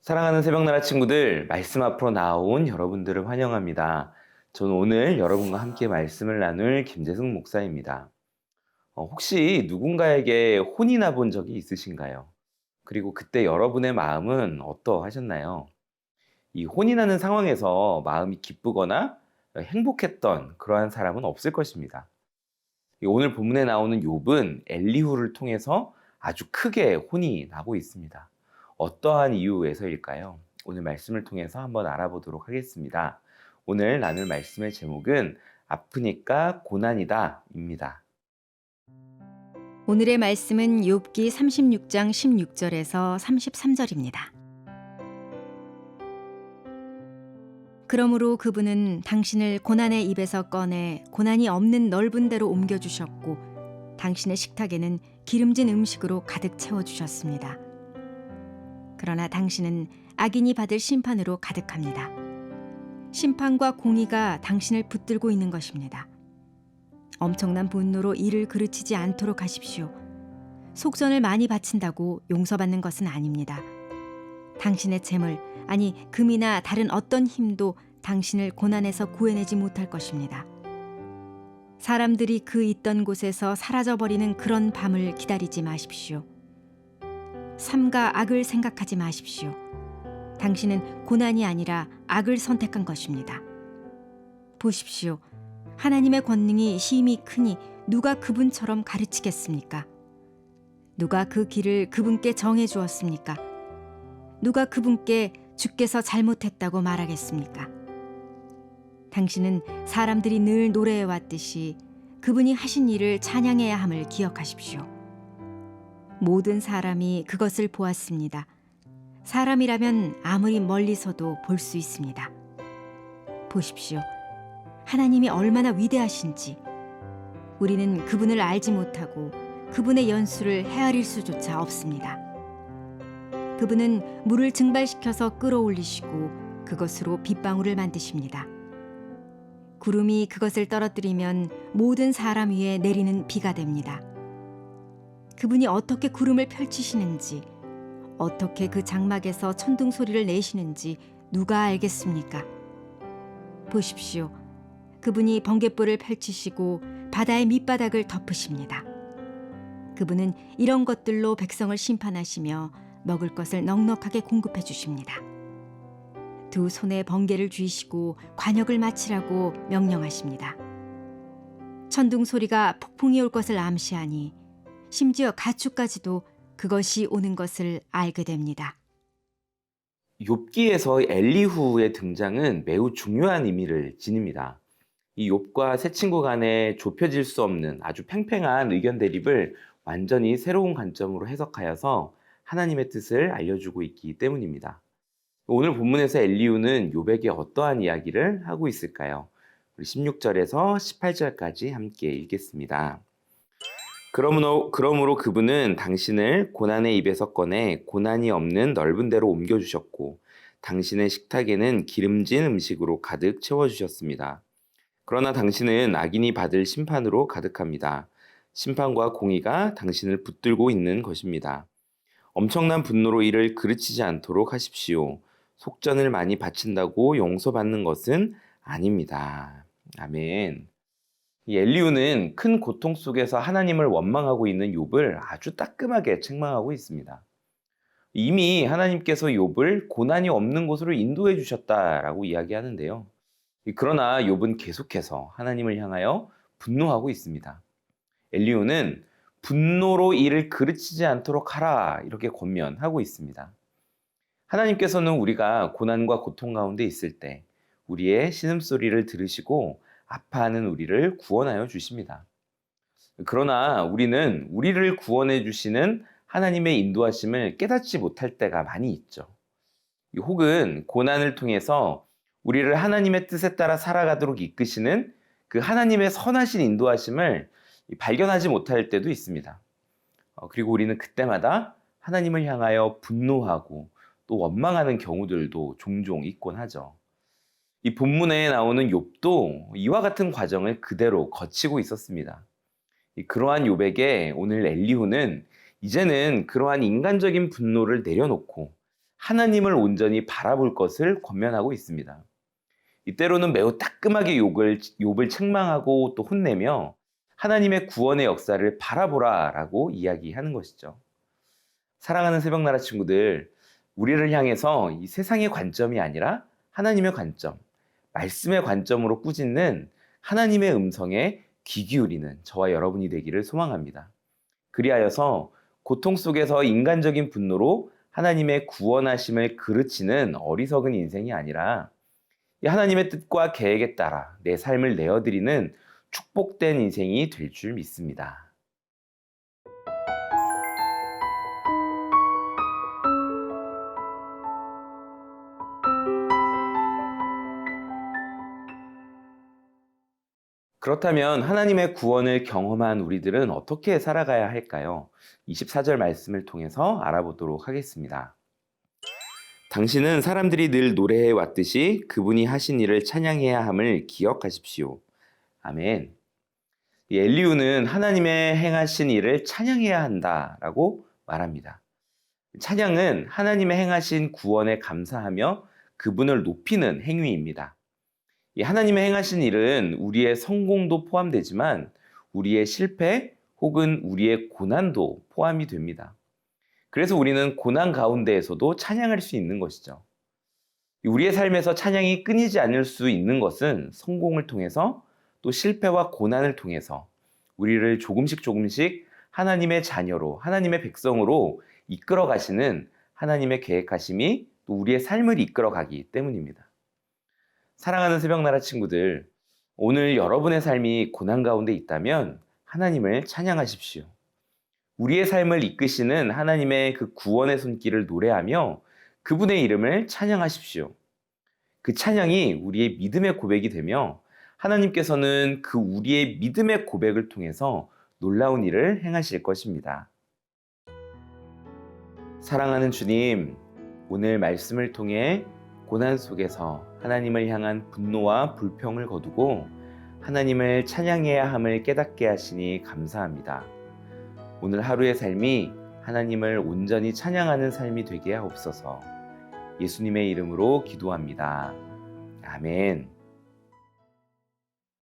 사랑하는 새벽나라 친구들, 말씀 앞으로 나온 여러분들을 환영합니다. 저는 오늘 여러분과 함께 말씀을 나눌 김재승 목사입니다. 혹시 누군가에게 혼이 나본 적이 있으신가요? 그리고 그때 여러분의 마음은 어떠하셨나요? 이 혼이 나는 상황에서 마음이 기쁘거나 행복했던 그러한 사람은 없을 것입니다. 오늘 본문에 나오는 욥은 엘리후를 통해서 아주 크게 혼이 나고 있습니다. 어떠한 이유에서일까요? 오늘 말씀을 통해서 한번 알아보도록 하겠습니다. 오늘 나눌 말씀의 제목은 아프니까 고난이다입니다. 오늘의 말씀은 욥기 36장 16절에서 33절입니다. 그러므로 그분은 당신을 고난의 입에서 꺼내 고난이 없는 넓은 데로 옮겨주셨고 당신의 식탁에는 기름진 음식으로 가득 채워주셨습니다. 그러나 당신은 악인이 받을 심판으로 가득합니다. 심판과 공의가 당신을 붙들고 있는 것입니다. 엄청난 분노로 이를 그르치지 않도록 하십시오. 속전을 많이 바친다고 용서받는 것은 아닙니다. 당신의 재물, 아니 금이나 다른 어떤 힘도 당신을 고난에서 구해내지 못할 것입니다. 사람들이 그 있던 곳에서 사라져버리는 그런 밤을 기다리지 마십시오. 삼가 악을 생각하지 마십시오. 당신은 고난이 아니라 악을 선택한 것입니다. 보십시오. 하나님의 권능이 심히 크니 누가 그분처럼 가르치겠습니까? 누가 그 길을 그분께 정해 주었습니까? 누가 그분께 주께서 잘못했다고 말하겠습니까? 당신은 사람들이 늘 노래해 왔듯이 그분이 하신 일을 찬양해야 함을 기억하십시오. 모든 사람이 그것을 보았습니다. 사람이라면 아무리 멀리서도 볼 수 있습니다. 보십시오. 하나님이 얼마나 위대하신지. 우리는 그분을 알지 못하고 그분의 연수를 헤아릴 수조차 없습니다. 그분은 물을 증발시켜서 끌어올리시고 그것으로 빗방울을 만드십니다. 구름이 그것을 떨어뜨리면 모든 사람 위에 내리는 비가 됩니다. 그분이 어떻게 구름을 펼치시는지, 어떻게 그 장막에서 천둥 소리를 내시는지 누가 알겠습니까? 보십시오. 그분이 번갯불을 펼치시고 바다의 밑바닥을 덮으십니다. 그분은 이런 것들로 백성을 심판하시며 먹을 것을 넉넉하게 공급해 주십니다. 두 손에 번개를 쥐시고 관역을 마치라고 명령하십니다. 천둥 소리가 폭풍이 올 것을 암시하니 심지어 가축까지도 그것이 오는 것을 알게 됩니다. 욥기에서 엘리후의 등장은 매우 중요한 의미를 지닙니다. 이 욥과 세 친구 간에 좁혀질 수 없는 아주 팽팽한 의견 대립을 완전히 새로운 관점으로 해석하여서 하나님의 뜻을 알려주고 있기 때문입니다. 오늘 본문에서 엘리후는 욥에게 어떠한 이야기를 하고 있을까요? 우리 16절에서 18절까지 함께 읽겠습니다. 그러므로 그분은 당신을 고난의 입에서 꺼내 고난이 없는 넓은 데로 옮겨주셨고 당신의 식탁에는 기름진 음식으로 가득 채워주셨습니다. 그러나 당신은 악인이 받을 심판으로 가득합니다. 심판과 공의가 당신을 붙들고 있는 것입니다. 엄청난 분노로 이를 그르치지 않도록 하십시오. 속전을 많이 바친다고 용서받는 것은 아닙니다. 아멘. 이 엘리후는 큰 고통 속에서 하나님을 원망하고 있는 욥을 아주 따끔하게 책망하고 있습니다. 이미 하나님께서 욥을 고난이 없는 곳으로 인도해 주셨다라고 이야기하는데요. 그러나 욥은 계속해서 하나님을 향하여 분노하고 있습니다. 엘리후는 분노로 이를 그르치지 않도록 하라 이렇게 권면하고 있습니다. 하나님께서는 우리가 고난과 고통 가운데 있을 때 우리의 신음소리를 들으시고 아파하는 우리를 구원하여 주십니다. 그러나 우리는 우리를 구원해 주시는 하나님의 인도하심을 깨닫지 못할 때가 많이 있죠. 혹은 고난을 통해서 우리를 하나님의 뜻에 따라 살아가도록 이끄시는 그 하나님의 선하신 인도하심을 발견하지 못할 때도 있습니다. 그리고 우리는 그때마다 하나님을 향하여 분노하고 또 원망하는 경우들도 종종 있곤 하죠. 이 본문에 나오는 욥도 이와 같은 과정을 그대로 거치고 있었습니다. 그러한 욥에게 오늘 엘리후는 이제는 그러한 인간적인 분노를 내려놓고 하나님을 온전히 바라볼 것을 권면하고 있습니다. 이때로는 매우 따끔하게 욥을 책망하고 또 혼내며 하나님의 구원의 역사를 바라보라라고 이야기하는 것이죠. 사랑하는 새벽나라 친구들, 우리를 향해서 이 세상의 관점이 아니라 하나님의 관점, 말씀의 관점으로 꾸짖는 하나님의 음성에 귀 기울이는 저와 여러분이 되기를 소망합니다. 그리하여서 고통 속에서 인간적인 분노로 하나님의 구원하심을 그르치는 어리석은 인생이 아니라 이 하나님의 뜻과 계획에 따라 내 삶을 내어드리는 축복된 인생이 될 줄 믿습니다. 그렇다면 하나님의 구원을 경험한 우리들은 어떻게 살아가야 할까요? 24절 말씀을 통해서 알아보도록 하겠습니다. 당신은 사람들이 늘 노래해 왔듯이 그분이 하신 일을 찬양해야 함을 기억하십시오. 아멘. 이 엘리후는 하나님의 행하신 일을 찬양해야 한다라고 말합니다. 찬양은 하나님의 행하신 구원에 감사하며 그분을 높이는 행위입니다. 이 하나님의 행하신 일은 우리의 성공도 포함되지만 우리의 실패 혹은 우리의 고난도 포함이 됩니다. 그래서 우리는 고난 가운데에서도 찬양할 수 있는 것이죠. 우리의 삶에서 찬양이 끊이지 않을 수 있는 것은 성공을 통해서 또 실패와 고난을 통해서 우리를 조금씩 하나님의 자녀로, 하나님의 백성으로 이끌어 가시는 하나님의 계획하심이 또 우리의 삶을 이끌어 가기 때문입니다. 사랑하는 새벽나라 친구들, 오늘 여러분의 삶이 고난 가운데 있다면 하나님을 찬양하십시오. 우리의 삶을 이끄시는 하나님의 그 구원의 손길을 노래하며 그분의 이름을 찬양하십시오. 그 찬양이 우리의 믿음의 고백이 되며 하나님께서는 그 우리의 믿음의 고백을 통해서 놀라운 일을 행하실 것입니다. 사랑하는 주님, 오늘 말씀을 통해 고난 속에서 하나님을 향한 분노와 불평을 거두고 하나님을 찬양해야 함을 깨닫게 하시니 감사합니다. 오늘 하루의 삶이 하나님을 온전히 찬양하는 삶이 되게 하옵소서. 예수님의 이름으로 기도합니다. 아멘.